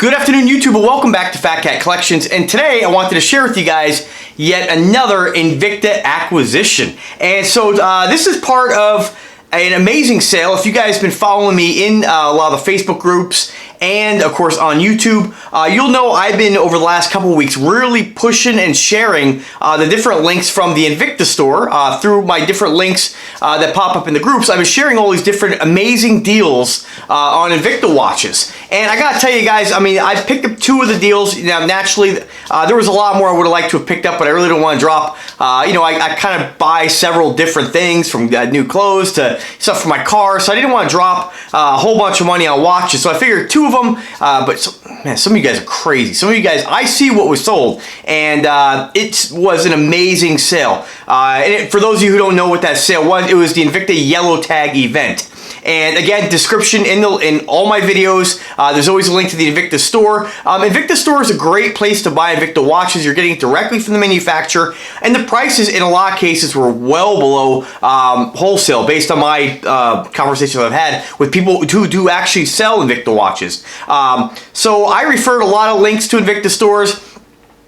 Good afternoon, YouTube, and welcome back to Fat Cat Collections. And today I wanted to share with you guys yet another Invicta acquisition. And so this is part of an amazing sale. If you guys have been following me in a lot of the Facebook groups and of course on YouTube, you'll know I've been over the last couple of weeks really pushing and sharing the different links from the Invicta store through my different links that pop up in the groups. I've been sharing all these different amazing deals on Invicta watches. And I gotta tell you guys, I mean, I picked up two of the deals. Now, naturally, there was a lot more I would have liked to have picked up, but I really don't want to drop. You know, I kind of buy several different things, from new clothes to stuff for my car, so I didn't want to drop a whole bunch of money on watches. So I figured two of them, man, some of you guys are crazy. Some of you guys, I see what was sold, and it was an amazing sale. For those of you who don't know what that sale was, it was the Invicta Yellow Tag event. And again, description in all my videos, there's always a link to the Invicta store. Invicta store is a great place to buy Invicta watches. You're getting it directly from the manufacturer, and the prices in a lot of cases were well below wholesale based on my conversations I've had with people who do actually sell Invicta watches. So I referred a lot of links to Invicta stores.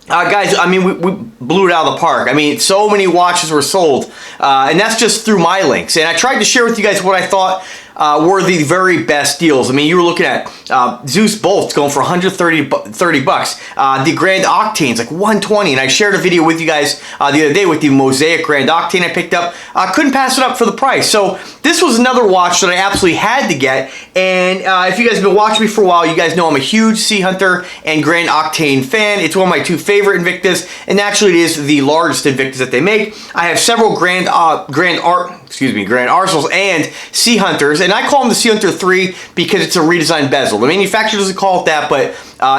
Guys, I mean, we blew it out of the park. I mean, so many watches were sold, and that's just through my links. And I tried to share with you guys what I thought were the very best deals. I mean, you were looking at Zeus bolts going for 130 bucks. The Grand Octane's like 120, and I shared a video with you guys the other day with the Mosaic Grand Octane I picked up. Couldn't pass it up for the price. So this was another watch that I absolutely had to get. And if you guys have been watching me for a while, you guys know I'm a huge Sea Hunter and Grand Octane fan. It's one of my two favorite Invictas, and actually it is the largest Invictas that they make. I have several Grand Arsenals and Sea Hunters, and I call them the Sea Hunter 3 because it's a redesigned bezel. The manufacturer doesn't call it that, but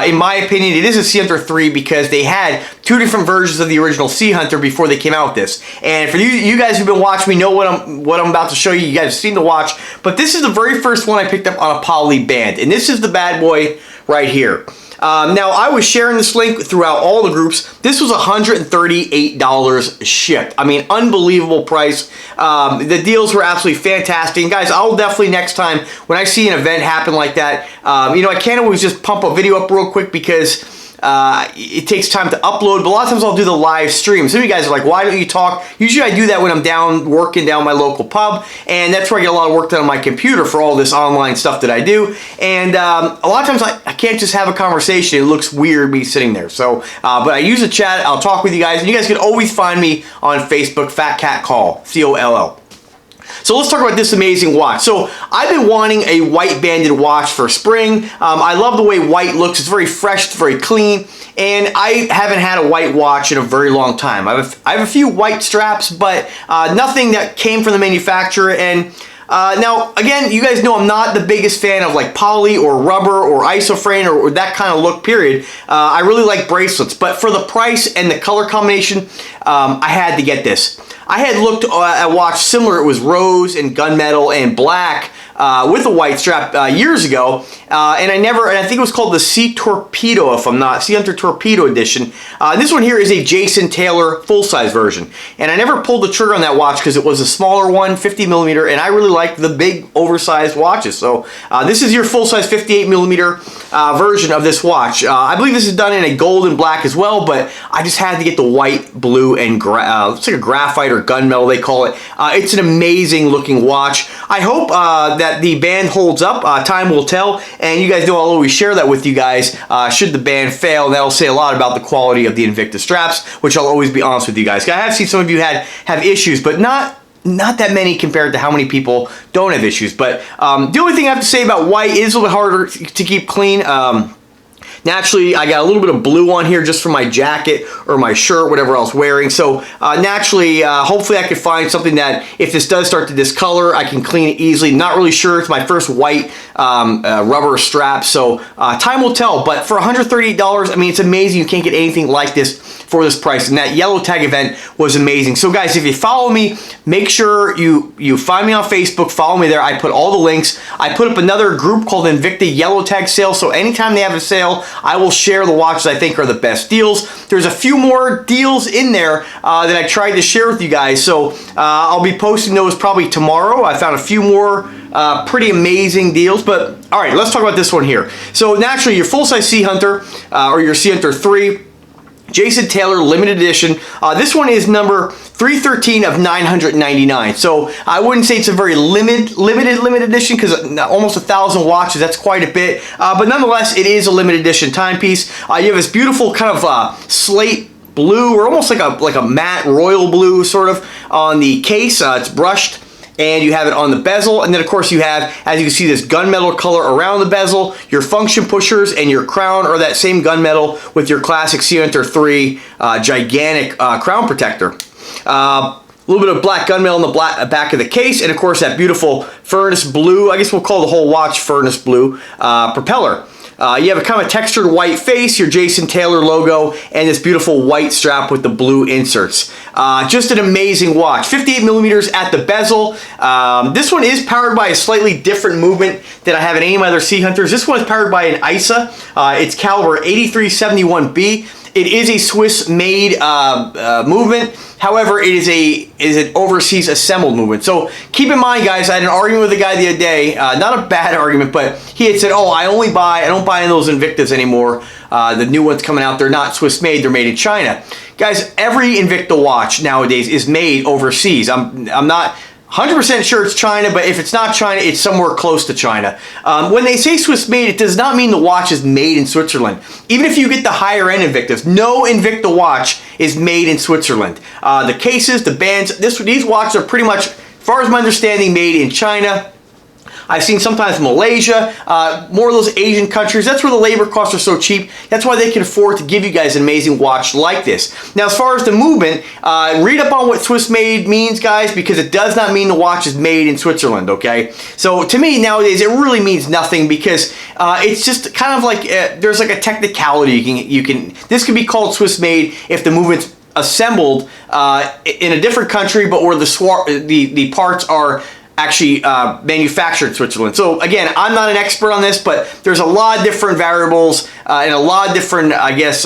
in my opinion, it is a Sea Hunter 3 because they had two different versions of the original Sea Hunter before they came out with this. And for you guys who've been watching me know what I'm about to show you. You guys have seen the watch, but this is the very first one I picked up on a poly band, and this is the bad boy right here. Now, I was sharing this link throughout all the groups. This was $138 shipped. I mean, unbelievable price. The deals were absolutely fantastic. And guys, I'll definitely next time when I see an event happen like that, you know, I can't always just pump a video up real quick because it takes time to upload, but a lot of times I'll do the live stream. Some of you guys are like, why don't you talk? Usually I do that when I'm down working down my local pub, and that's where I get a lot of work done on my computer for all this online stuff that I do. And a lot of times I can't just have a conversation. It looks weird me sitting there. So, but I use the chat. I'll talk with you guys, and you guys can always find me on Facebook, Fat Cat Call, C-O-L-L. So let's talk about this amazing watch. So I've been wanting a white banded watch for spring. I love the way white looks. It's very fresh, it's very clean, and I haven't had a white watch in a very long time. I have a few white straps, but nothing that came from the manufacturer. And now, again, you guys know I'm not the biggest fan of like poly or rubber or isoframe or that kind of look, period. I really like bracelets, but for the price and the color combination, I had to get this. I had looked at a watch similar. It was rose and gunmetal and black with a white strap years ago, and I think it was called the Sea Torpedo, if I'm not, Sea Hunter Torpedo Edition. This one here is a Jason Taylor full-size version, and I never pulled the trigger on that watch because it was a smaller one, 50 millimeter, and I really like the big oversized watches. So this is your full-size 58 millimeter version of this watch. I believe this is done in a gold and black as well, but I just had to get the white, blue, and it's like a graphite or gunmetal they call it. It's an amazing looking watch. I hope that the band holds up. Time will tell, and you guys know I'll always share that with you guys should the band fail, and that'll say a lot about the quality of the Invicta straps, which I'll always be honest with you guys. I have seen some of you have issues, but not that many compared to how many people don't have issues. But the only thing I have to say about white is a little bit harder to keep clean. Naturally, I got a little bit of blue on here just for my jacket or my shirt, whatever I was wearing. So naturally, hopefully I could find something that if this does start to discolor, I can clean it easily. Not really sure. It's my first white rubber strap, so time will tell. But for $138, I mean, it's amazing. You can't get anything like this for this price, and that yellow tag event was amazing. So guys, if you follow me, make sure you find me on Facebook, follow me there. I put all the links. I put up another group called Invicta Yellow Tag Sale, so anytime they have a sale, I will share the watches I think are the best deals. There's a few more deals in there that I tried to share with you guys, so I'll be posting those probably tomorrow. I found a few more pretty amazing deals, but all right, let's talk about this one here. So naturally, your full-size Sea Hunter or your Sea Hunter 3, Jason Taylor limited edition. This one is number 313 of 999. So I wouldn't say it's a very limited edition because almost 1,000 watches. That's quite a bit. But nonetheless, it is a limited edition timepiece. You have this beautiful kind of slate blue, or almost like a matte royal blue sort of on the case. It's brushed. And you have it on the bezel, and then of course you have, as you can see, this gunmetal color around the bezel. Your function pushers and your crown are that same gunmetal with your classic Sea Hunter 3 gigantic crown protector. A little bit of black gunmetal on the back of the case, and of course that beautiful furnace blue, I guess we'll call the whole watch furnace blue, propeller. You have a kind of textured white face, your Jason Taylor logo, and this beautiful white strap with the blue inserts. Just an amazing watch. 58 millimeters at the bezel. This one is powered by a slightly different movement than I have in any of my other Sea Hunters. This one is powered by an ISA. It's caliber 8371B. It is a Swiss-made movement. However, it is an overseas assembled movement. So keep in mind, guys, I had an argument with a guy the other day. Not a bad argument, but he had said, "Oh, I don't buy any of those Invictas anymore. The new ones coming out, they're not Swiss-made. They're made in China." Guys, every Invicta watch nowadays is made overseas. I'm not 100% sure it's China, but if it's not China, it's somewhere close to China. When they say Swiss made, it does not mean the watch is made in Switzerland. Even if you get the higher end Invictas, no Invicta watch is made in Switzerland. The cases, the bands, these watches are pretty much, as far as my understanding, made in China. I've seen sometimes Malaysia, more of those Asian countries. That's where the labor costs are so cheap. That's why they can afford to give you guys an amazing watch like this. Now, as far as the movement, read up on what Swiss made means, guys, because it does not mean the watch is made in Switzerland, okay? So to me, nowadays, it really means nothing because it's just kind of like, there's like a technicality this can be called Swiss made if the movement's assembled in a different country, but where the parts are actually manufactured in Switzerland. So again, I'm not an expert on this, but there's a lot of different variables and a lot of different, I guess,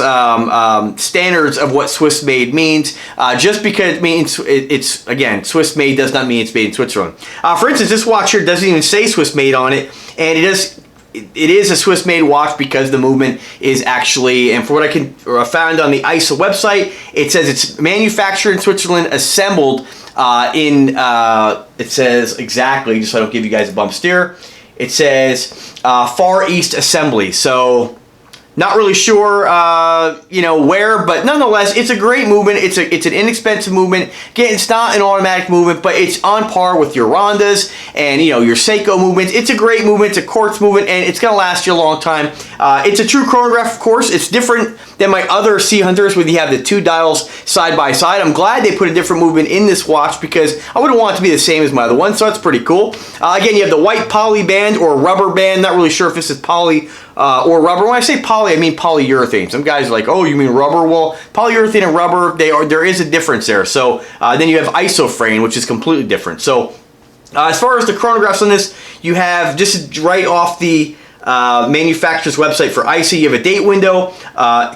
standards of what Swiss made means. Just because it means it's again, Swiss made does not mean it's made in Switzerland. For instance, this watch here doesn't even say Swiss made on it, and it is a Swiss made watch because the movement is actually, and for what I found on the ISA website, it says it's manufactured in Switzerland, assembled it says exactly, just so I don't give you guys a bump steer, it says Far East Assembly. So not really sure, where, but nonetheless, it's a great movement. It's an inexpensive movement. Again, it's not an automatic movement, but it's on par with your Rondas and your Seiko movements. It's a great movement. It's a quartz movement, and it's gonna last you a long time. It's a true chronograph, of course. It's different than my other Sea Hunters where you have the two dials side by side. I'm glad they put a different movement in this watch because I wouldn't want it to be the same as my other one, so that's pretty cool. Again, you have the white poly band or rubber band. Not really sure if this is poly or rubber. When I say poly, I mean polyurethane. Some guys are like, "Oh, you mean rubber?" Well, polyurethane and rubber, there is a difference there. So then you have isofrane, which is completely different. So as far as the chronographs on this, you have just right off the manufacturer's website for ISA, you have a date window,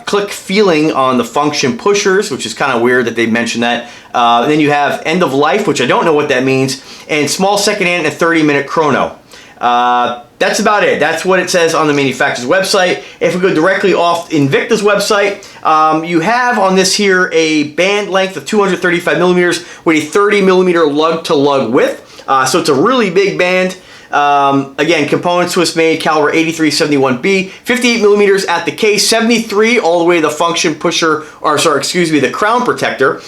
click feeling on the function pushers, which is kind of weird that they mentioned that. Then you have end of life, which I don't know what that means, and small second hand and a 30-minute chrono. That's about it. That's what it says on the manufacturer's website. If we go directly off Invicta's website, you have on this here a band length of 235 millimeters with a 30 millimeter lug-to-lug width. So it's a really big band. Again, components Swiss made, caliber 8371B, 58 millimeters at the case, 73 all the way to the function pusher, the crown protector.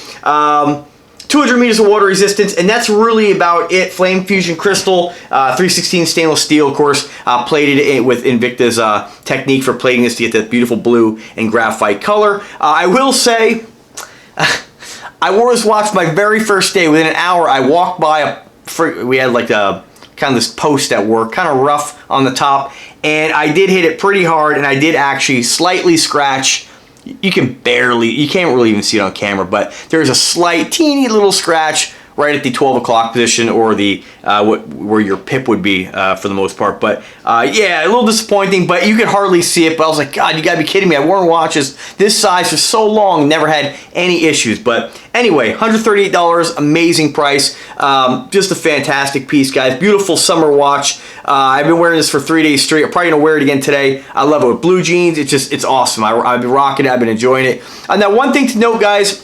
200 meters of water resistance, and that's really about it. Flame fusion crystal, 316 stainless steel, of course, plated it with Invicta's technique for plating this to get that beautiful blue and graphite color. I will say, I wore this watch my very first day. Within an hour, I walked by we had like a kind of this post at work, kind of rough on the top, and I did hit it pretty hard, and I did actually slightly scratch you can't really even see it on camera, but there's a slight teeny little scratch right at the 12 o'clock position, or the where your pip would be for the most part. But yeah, a little disappointing, but you could hardly see it. But I was like, God, you gotta be kidding me. I've worn watches this size for so long, never had any issues. But anyway, $138, amazing price. Just a fantastic piece, guys. Beautiful summer watch. I've been wearing this for 3 days straight. I'm probably gonna wear it again today. I love it with blue jeans. It's awesome. I've been rocking it. I've been enjoying it. Now, one thing to note, guys,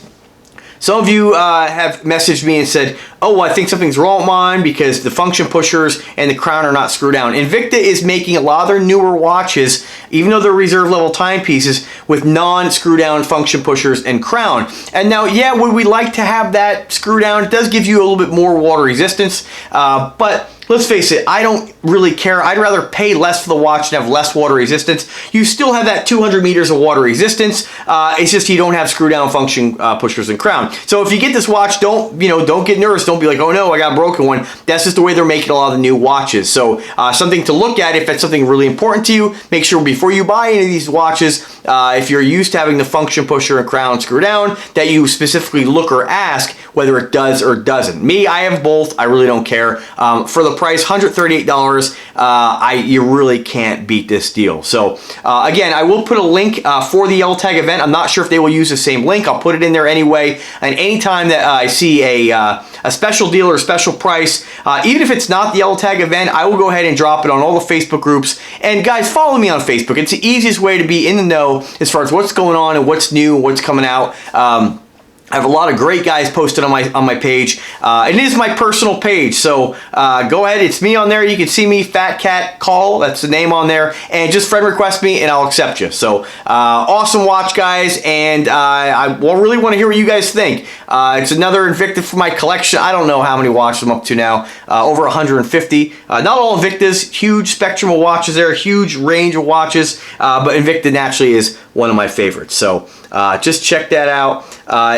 some of you have messaged me and said, oh, I think something's wrong with mine because the function pushers and the crown are not screwed down. Invicta is making a lot of their newer watches, even though they're reserve level timepieces, with non-screw down function pushers and crown. And now, yeah, would we like to have that screw down? It does give you a little bit more water resistance, but let's face it, I don't really care. I'd rather pay less for the watch and have less water resistance. You still have that 200 meters of water resistance. It's just you don't have screw down function pushers and crown. So if you get this watch, don't get nervous. Don't be like, oh no, I got a broken one. That's just the way they're making a lot of the new watches. So something to look at if that's something really important to you. Make sure before you buy any of these watches, if you're used to having the function pusher and crown screw down, that you specifically look or ask whether it does or doesn't. Me, I have both. I really don't care. For the price, $138, you really can't beat this deal. So again, I will put a link for the LTAG event. I'm not sure if they will use the same link. I'll put it in there anyway. And anytime that I see a special deal or a special price, even if it's not the LTAG event, I will go ahead and drop it on all the Facebook groups. And guys, follow me on Facebook. It's the easiest way to be in the know as far as what's going on and what's new, what's coming out. I have a lot of great guys posted on my page. It is my personal page, so go ahead. It's me on there. You can see me, Fat Cat Call. That's the name on there. And just friend request me, and I'll accept you. So awesome watch, guys. And I really want to hear what you guys think. It's another Invicta for my collection. I don't know how many watches I'm up to now. Over 150. Not all Invictas. Huge spectrum of watches there. Huge range of watches. But Invicta naturally is one of my favorites. So just check that out.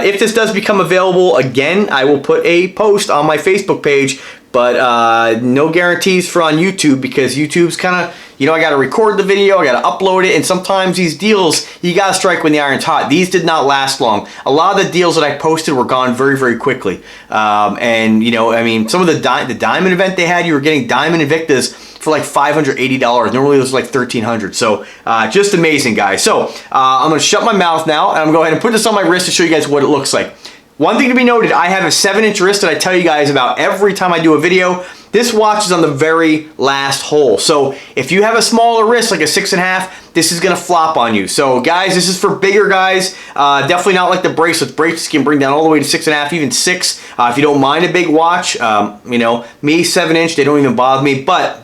If this does become available again, I will put a post on my Facebook page, but no guarantees for on YouTube, because YouTube's kind of, I got to record the video, I got to upload it, and sometimes these deals, you got to strike when the iron's hot. These did not last long. A lot of the deals that I posted were gone very, very quickly. And, I mean, some of the Diamond event they had, you were getting Diamond Invictas for like $580. Normally it was like $1,300. So just amazing, guys. So I'm going to shut my mouth now, and I'm going to go ahead and put this on my wrist to show you guys what it looks like. One thing to be noted, I have a 7-inch wrist that I tell you guys about every time I do a video. This watch is on the very last hole. So if you have a smaller wrist, like a 6.5, this is gonna flop on you. So guys, this is for bigger guys. Definitely not like the bracelets. Bracelets can bring down all the way to 6.5, even 6. If you don't mind a big watch, me 7-inch, they don't even bother me. But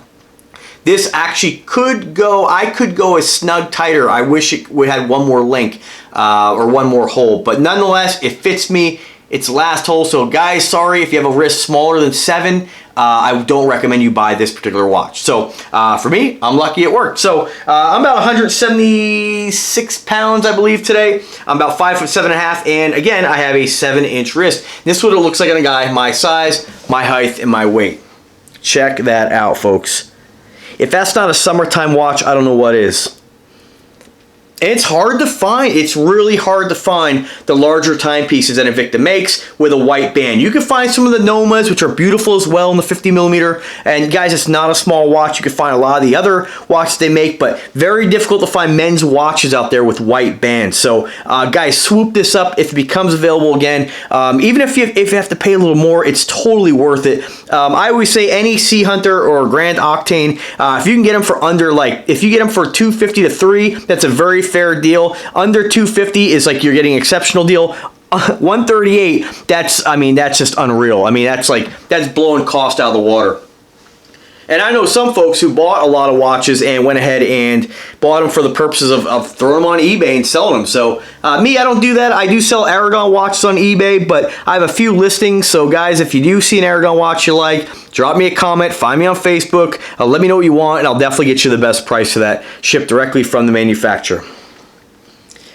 this actually could go, I could go a snug tighter. I wish it would have one more link or one more hole. But nonetheless, it fits me. It's last hole. So guys, sorry if you have a wrist smaller than 7. I don't recommend you buy this particular watch. So for me, I'm lucky it worked. So I'm about 176 pounds, I believe, today. I'm about 5'7.5", and again, I have a 7-inch wrist. This is what it looks like on a guy my size, my height, and my weight. Check that out, folks. If that's not a summertime watch, I don't know what is. It's hard to find. It's really hard to find the larger timepieces that Invicta makes with a white band. You can find some of the Nomas, which are beautiful as well in the 50mm. And guys, it's not a small watch. You can find a lot of the other watches they make, but very difficult to find men's watches out there with white bands. So guys, swoop this up if it becomes available again. Even if you have to pay a little more, it's totally worth it. I always say any Sea Hunter or Grand Octane, if you can get them for under, like, if you get them for $250 to $300, that's a very fair deal. Under $250 is like you're getting an exceptional deal. $138, that's just unreal. I mean, that's blowing cost out of the water. And I know some folks who bought a lot of watches and went ahead and bought them for the purposes of throwing them on eBay and selling them. So me, I don't do that. I do sell Aragon watches on eBay, but I have a few listings. So guys, if you do see an Aragon watch you like, drop me a comment, find me on Facebook, let me know what you want, and I'll definitely get you the best price for that, shipped directly from the manufacturer.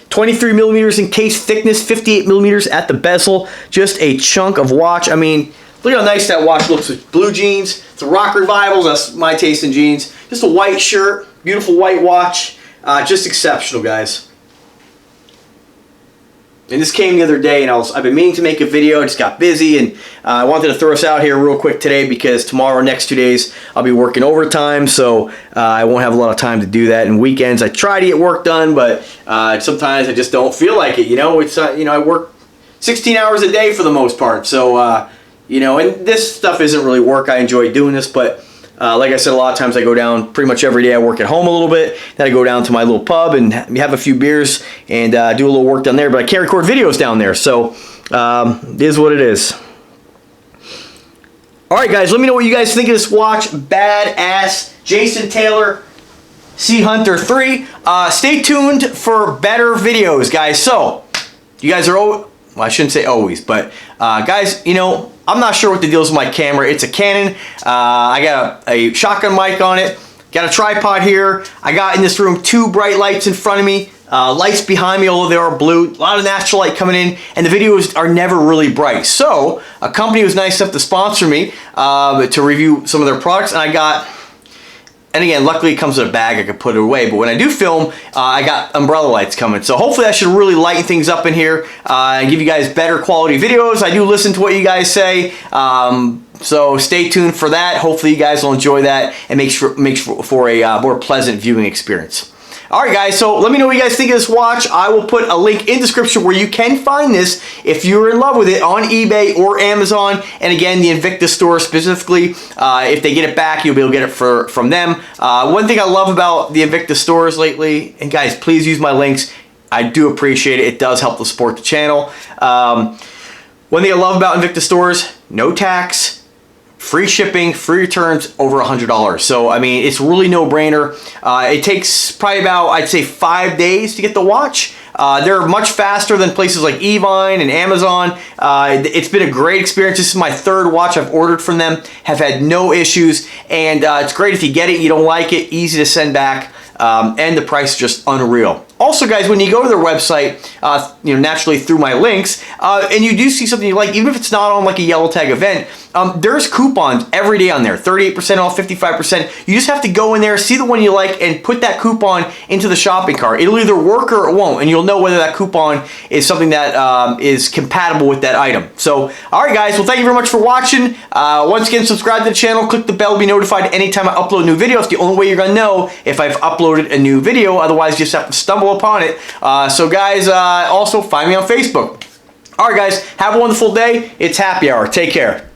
23mm in case thickness, 58mm at the bezel, just a chunk of watch. I mean, look how nice that watch looks with blue jeans. It's a rock revivals, that's my taste in jeans. Just a white shirt, beautiful white watch, just exceptional, guys. And this came the other day, and I've been meaning to make a video. I just got busy, and I wanted to throw this out here real quick today because tomorrow, next 2 days, I'll be working overtime, so I won't have a lot of time to do that. And weekends, I try to get work done, but sometimes I just don't feel like it. You know, it's I work 16 hours a day for the most part, so you know, and this stuff isn't really work. I enjoy doing this, but like I said, a lot of times I go down pretty much every day. I work at home a little bit. Then I go down to my little pub and have a few beers and do a little work down there. But I can't record videos down there. So it is what it is. All right, guys. Let me know what you guys think of this watch. Badass Jason Taylor Sea Hunter 3. Stay tuned for better videos, guys. So you guys are, well, I shouldn't say always, but guys, you know, I'm not sure what the deal is with my camera. It's a Canon. I got a shotgun mic on it. Got a tripod here. I got in this room 2 bright lights in front of me. Lights behind me, although they are blue. A lot of natural light coming in, and the videos are never really bright. So a company was nice enough to sponsor me to review some of their products, and I got. And again, luckily it comes in a bag, I can put it away. But when I do film, I got umbrella lights coming. So hopefully that should really lighten things up in here and give you guys better quality videos. I do listen to what you guys say. So stay tuned for that. Hopefully you guys will enjoy that and makes for a more pleasant viewing experience. Alright guys, so let me know what you guys think of this watch. I will put a link in the description where you can find this if you're in love with it on eBay or Amazon. And again, the Invicta store specifically, if they get it back, you'll be able to get it from them. One thing I love about the Invicta stores lately, and guys, please use my links. I do appreciate it. It does help to support the channel. One thing I love about Invicta stores, no tax, free shipping, free returns, over $100. So, I mean, it's really no-brainer. It takes probably about, I'd say, 5 days to get the watch. They're much faster than places like Evine and Amazon. It's been a great experience. This is my 3rd watch I've ordered from them. Have had no issues. And it's great if you get it, you don't like it, easy to send back. And the price is just unreal. Also, guys, when you go to their website, you know, naturally through my links, and you do see something you like, even if it's not on like a yellow tag event, there's coupons every day on there, 38% off, 55%. You just have to go in there, see the one you like, and put that coupon into the shopping cart. It'll either work or it won't, and you'll know whether that coupon is something that is compatible with that item. So, all right, guys, well, thank you very much for watching. Once again, subscribe to the channel, click the bell to be notified anytime I upload a new video. It's the only way you're going to know if I've uploaded a new video. Otherwise, you just have to stumble upon it. So guys, also find me on Facebook. Alright guys, have a wonderful day. It's happy hour. Take care.